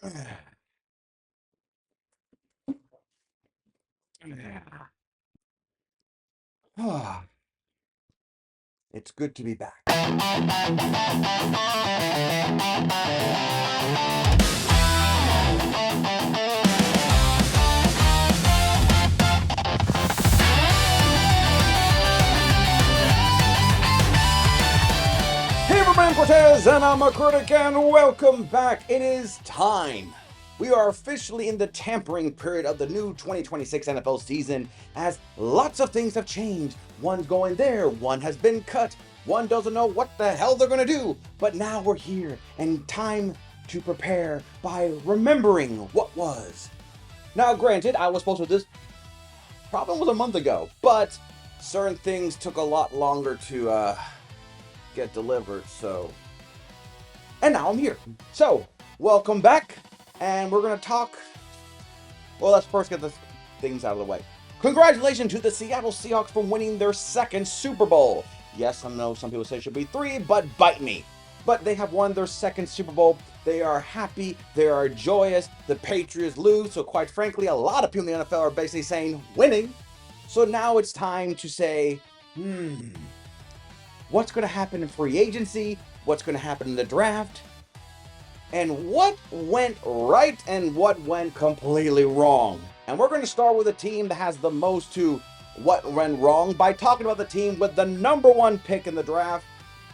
It's good to be back. Hey everybody, I'm Cortez, and I'm a critic, and welcome back. It is time. We are officially in the tampering period of the new 2026 NFL season, as lots of things have changed. One's going there, one has been cut, one doesn't know what the hell they're going to do. But now we're here, and time to prepare by remembering what was. Now, granted, I was supposed to do this probably was a month ago, but certain things took a lot longer to get delivered, so. And now I'm here. So, welcome back, and we're gonna talk. Well, let's first get the things out of the way. Congratulations to the Seattle Seahawks for winning their second Super Bowl. Yes, I know some people say it should be 3, but bite me. But they have won their second Super Bowl. They are happy. They are joyous. The Patriots lose. So quite frankly, a lot of people in the NFL are basically saying winning. So now it's time to say, what's going to happen in free agency? What's going to happen in the draft? And what went right and what went completely wrong? And we're going to start with a team that has the most to what went wrong by talking about the team with the number 1 pick in the draft,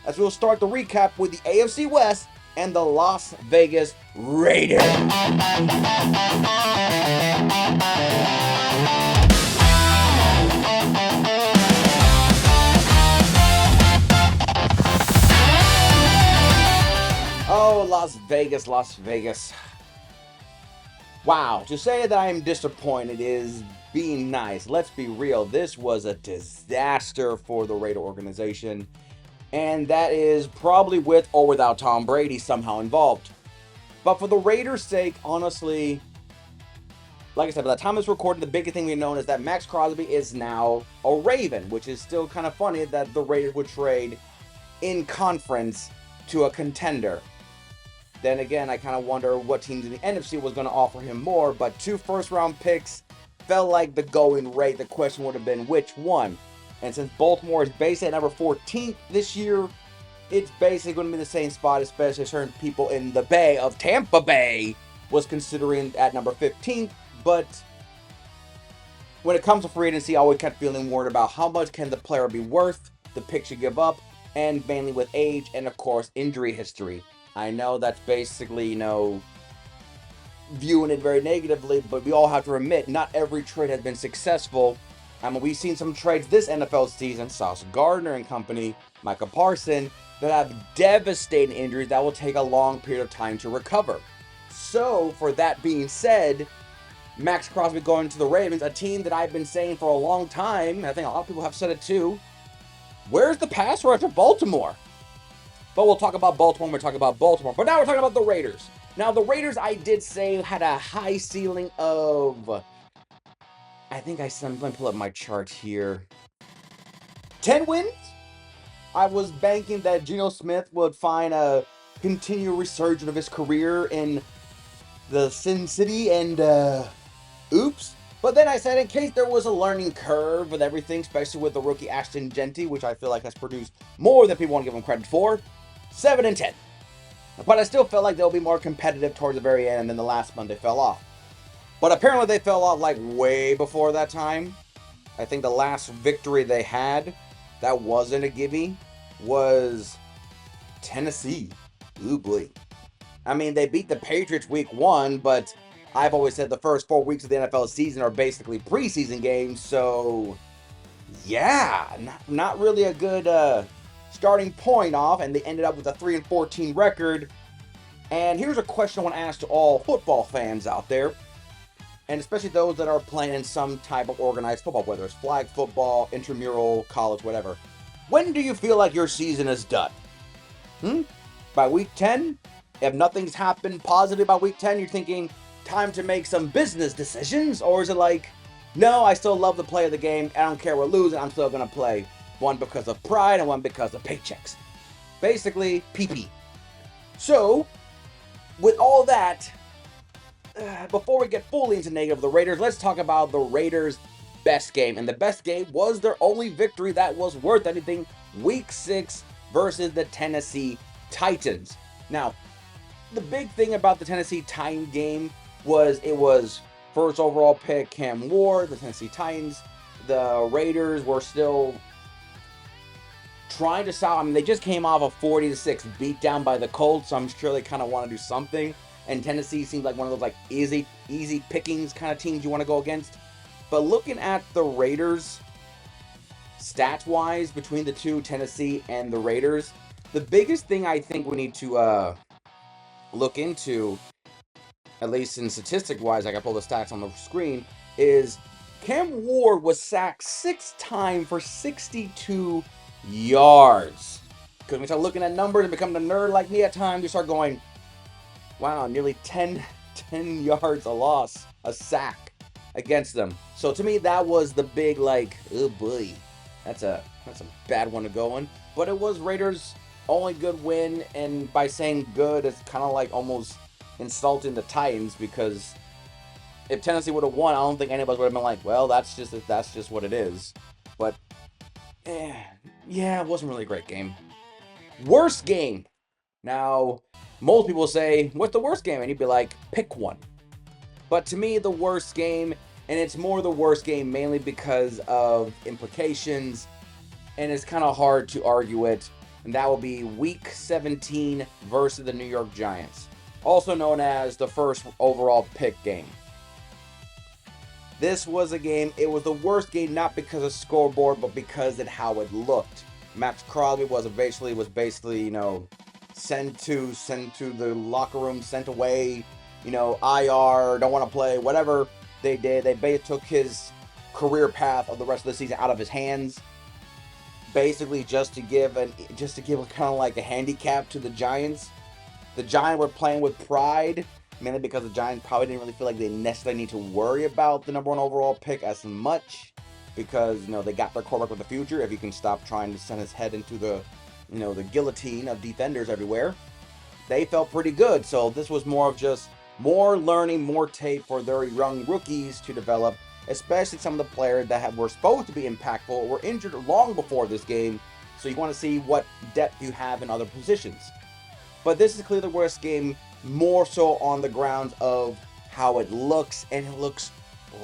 as we'll start the recap with the AFC West and the Las Vegas Raiders. Oh, Las Vegas, Las Vegas. Wow, to say that I am disappointed is being nice. Let's be real, this was a disaster for the Raider organization. And that is probably with or without Tom Brady somehow involved. But for the Raiders' sake, honestly, like I said, by the time it's recorded, the biggest thing we know is that Max Crosby is now a Raven, which is still kind of funny that the Raiders would trade in conference to a contender. Then again, I kind of wonder what teams in the NFC was going to offer him more, but 2 first-round picks felt like the going rate. The question would have been which one. And since Baltimore is based at number 14th this year, it's basically going to be the same spot, especially certain people in the Bay of Tampa Bay was considering at number 15th. But when it comes to free agency, I always kept feeling worried about how much can the player be worth, the pick should give up, and mainly with age and, of course, injury history. I know that's basically, viewing it very negatively, but we all have to admit, not every trade has been successful. I mean, we've seen some trades this NFL season, Sauce Gardner and company, Micah Parsons, that have devastating injuries that will take a long period of time to recover. So, for that being said, Max Crosby going to the Ravens, a team that I've been saying for a long time, and I think a lot of people have said it too, where's the pass rush of Baltimore? But we'll talk about Baltimore when we talk about Baltimore. But now we're talking about the Raiders. Now, the Raiders, I did say, had a high ceiling of, I think let me pull up my chart here. 10 wins? I was banking that Geno Smith would find a continued resurgence of his career in the Sin City, and oops. But then I said, in case there was a learning curve with everything, especially with the rookie Ashton Genty, which I feel like has produced more than people want to give him credit for, 7-10. But I still felt like they'll be more competitive towards the very end, and then the last month they fell off. But apparently they fell off like way before that time. I think the last victory they had that wasn't a gimme was Tennessee. Ooh, boy. I mean, they beat the Patriots week 1, but I've always said the first 4 weeks of the NFL season are basically preseason games, so yeah, not really a good starting point off, and they ended up with a 3-14 record. And here's a question I want to ask to all football fans out there, and especially those that are playing in some type of organized football, whether it's flag football, intramural, college, whatever. When do you feel like your season is done? By week 10? If nothing's happened positive by week 10, you're thinking, time to make some business decisions? Or is it like, no, I still love the play of the game, I don't care we're losing, I'm still going to play. One because of pride and one because of paychecks. Basically, PP. So, with all that, before we get fully into negative of the Raiders, let's talk about the Raiders' best game. And the best game was their only victory that was worth anything, Week 6 versus the Tennessee Titans. Now, the big thing about the Tennessee Titans game was it was first overall pick Cam Ward, the Tennessee Titans. The Raiders were still trying to solve. I mean, they just came off a 40-6 beatdown by the Colts, so I'm sure they kind of want to do something. And Tennessee seems like one of those like easy pickings kind of teams you want to go against. But looking at the Raiders, stats-wise, between the two, Tennessee and the Raiders, the biggest thing I think we need to look into, at least in statistic-wise, I can pull the stats on the screen, is Cam Ward was sacked 6 times for 62 yards. Because when you start looking at numbers and becoming a nerd like me at times, you start going, wow, nearly 10 yards a loss, a sack against them. So to me, that was the big, like, oh boy, that's a bad one to go on. But it was Raiders' only good win, and by saying good, it's kind of like almost insulting the Titans, because if Tennessee would have won, I don't think anybody would have been like, well, that's just what it is. But yeah, it wasn't really a great game. Worst game. Now, most people say, what's the worst game? And you'd be like, pick one. But to me, the worst game, and it's more the worst game mainly because of implications, and it's kind of hard to argue it, and that will be Week 17 versus the New York Giants, also known as the first overall pick game. This was a game, it was the worst game not because of scoreboard, but because of how it looked. Max Crosby was basically, you know, sent to the locker room, sent away, you know, IR, don't want to play, whatever they did. They basically took his career path of the rest of the season out of his hands, basically just to give kind of like a handicap to the Giants. The Giants were playing with pride, mainly because the Giants probably didn't really feel like they necessarily need to worry about the number 1 overall pick as much, because, you know, they got their quarterback with the future. If you can stop trying to send his head into the, you know, the guillotine of defenders everywhere, they felt pretty good. So this was more of just more learning, more tape for their young rookies to develop, especially some of the players that were supposed to be impactful were injured long before this game. So you want to see what depth you have in other positions. But this is clearly the worst game, more so on the grounds of how it looks, and it looks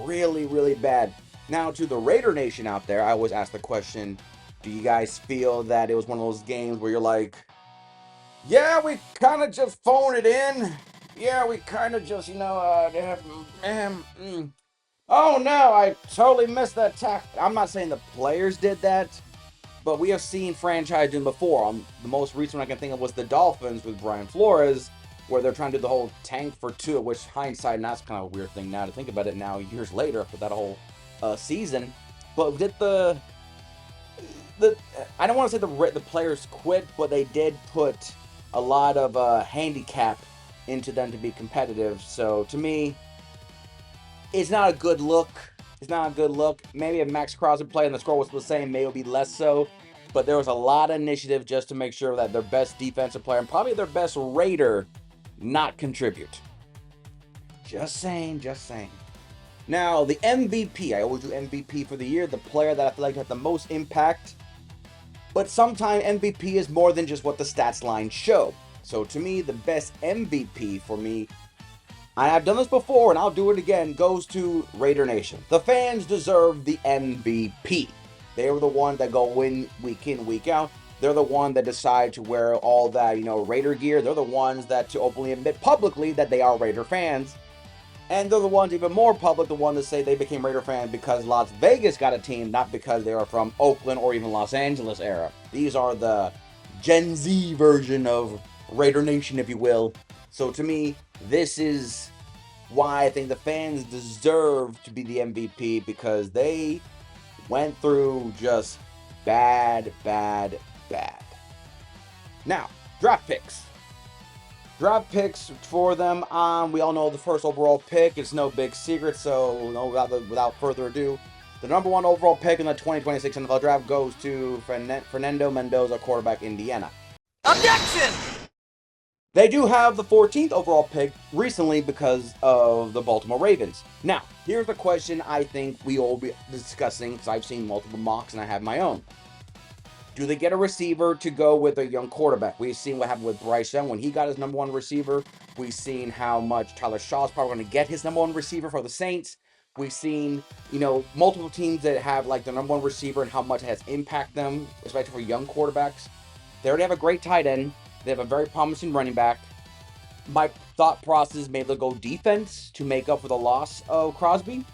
really, really bad. Now, to the Raider Nation out there, I always ask the question, do you guys feel that it was one of those games where you're like, yeah, we kind of just phoned it in. Yeah, we kind of just, oh no, I totally missed that tackle. I'm not saying the players did that, but we have seen franchise doing before. The most recent one I can think of was the Dolphins with Brian Flores, where they're trying to do the whole tank for two, which hindsight, and that's kind of a weird thing now to think about it now, years later, after that whole season. But did the I don't want to say the players quit, but they did put a lot of handicap into them to be competitive. So to me, it's not a good look. It's not a good look. Maybe if Max Crosby played and the score was the same, maybe it would be less so. But there was a lot of initiative just to make sure that their best defensive player and probably their best Raider not contribute. Just saying. Now, the MVP. I always do MVP for the year. The player that I feel like had the most impact. But sometimes MVP is more than just what the stats lines show. So to me, the best MVP for me, and I've done this before and I'll do it again, goes to Raider Nation. The fans deserve the MVP. They were the ones that go win week in, week out. They're the ones that decide to wear all that, Raider gear. They're the ones that to openly admit publicly that they are Raider fans. And they're the ones even more public, the ones that say they became Raider fans because Las Vegas got a team, not because they are from Oakland or even Los Angeles era. These are the Gen Z version of Raider Nation, if you will. So to me, this is why I think the fans deserve to be the MVP, because they went through just bad. Now, draft picks. Draft picks for them. We all know the first overall pick. It's no big secret. So without further ado, the number 1 overall pick in the 2026 NFL Draft goes to Fernando Mendoza, quarterback, Indiana. Objection! They do have the 14th overall pick recently because of the Baltimore Ravens. Now, here's the question I think we all be discussing because I've seen multiple mocks and I have my own. Do they get a receiver to go with a young quarterback? We've seen what happened with Bryce Young when he got his number one receiver. We've seen how much Tyler Shaw's probably going to get his number one receiver for the Saints. We've seen, multiple teams that have like the number one receiver and how much it has impacted them, especially for young quarterbacks. They already have a great tight end. They have a very promising running back. My thought process made them go defense to make up for the loss of Crosby.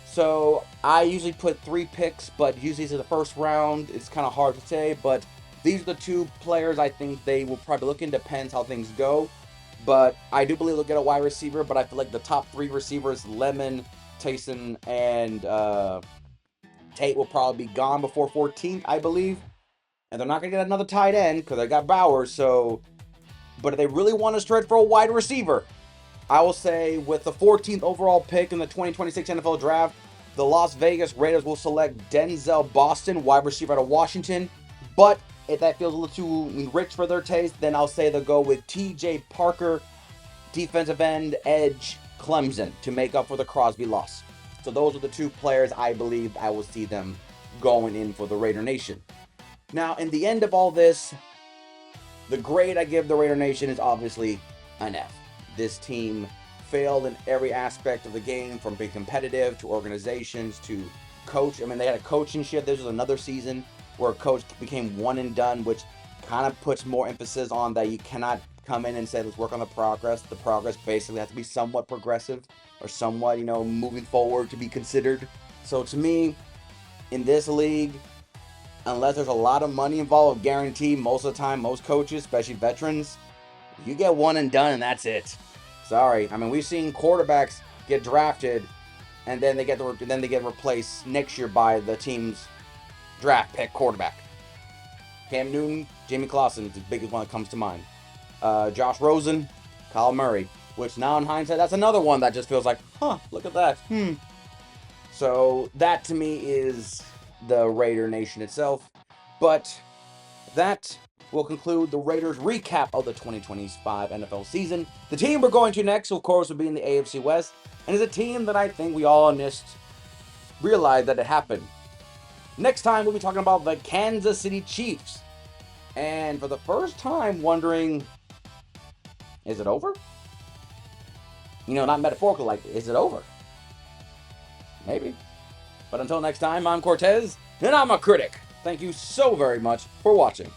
So I usually put 3 picks, but usually it's in the first round. It's kind of hard to say, but these are the 2 players I think they will probably look in. Depends how things go. But I do believe they'll get a wide receiver, but I feel like the top 3 receivers, Lemon, Taysom, and Tate, will probably be gone before 14th, I believe. And they're not going to get another tight end because they got Bowers. So, but if they really want to stretch for a wide receiver, I will say with the 14th overall pick in the 2026 NFL Draft, the Las Vegas Raiders will select Denzel Boston, wide receiver out of Washington. But if that feels a little too rich for their taste, then I'll say they'll go with TJ Parker, defensive end, edge, Clemson, to make up for the Crosby loss. So those are the 2 players I believe I will see them going in for the Raider Nation. Now, in the end of all this, the grade I give the Raider Nation is obviously an F. This team failed in every aspect of the game, from being competitive to organizations to coach. I mean, they had a coaching shift. This was another season where a coach became one and done, which kind of puts more emphasis on that you cannot come in and say, let's work on the progress. The progress basically has to be somewhat progressive or somewhat, moving forward to be considered. So to me, in this league, unless there's a lot of money involved, guaranteed most of the time, most coaches, especially veterans, you get one and done and that's it. Sorry. I mean, we've seen quarterbacks get drafted and then they get replaced next year by the team's draft pick quarterback. Cam Newton, Jamie Clausen is the biggest one that comes to mind. Josh Rosen, Kyle Murray, which now in hindsight, that's another one that just feels like, look at that. So that to me is the Raider Nation itself. But that will conclude the Raiders recap of the 2025 NFL season. The team we're going to next, of course, will be in the AFC West, and is a team that I think we all realized that it happened. Next time, we'll be talking about the Kansas City Chiefs. And for the first time, wondering, is it over? Not metaphorical, like, is it over? Maybe. But until next time, I'm Cortez, and I'm a critic. Thank you so very much for watching.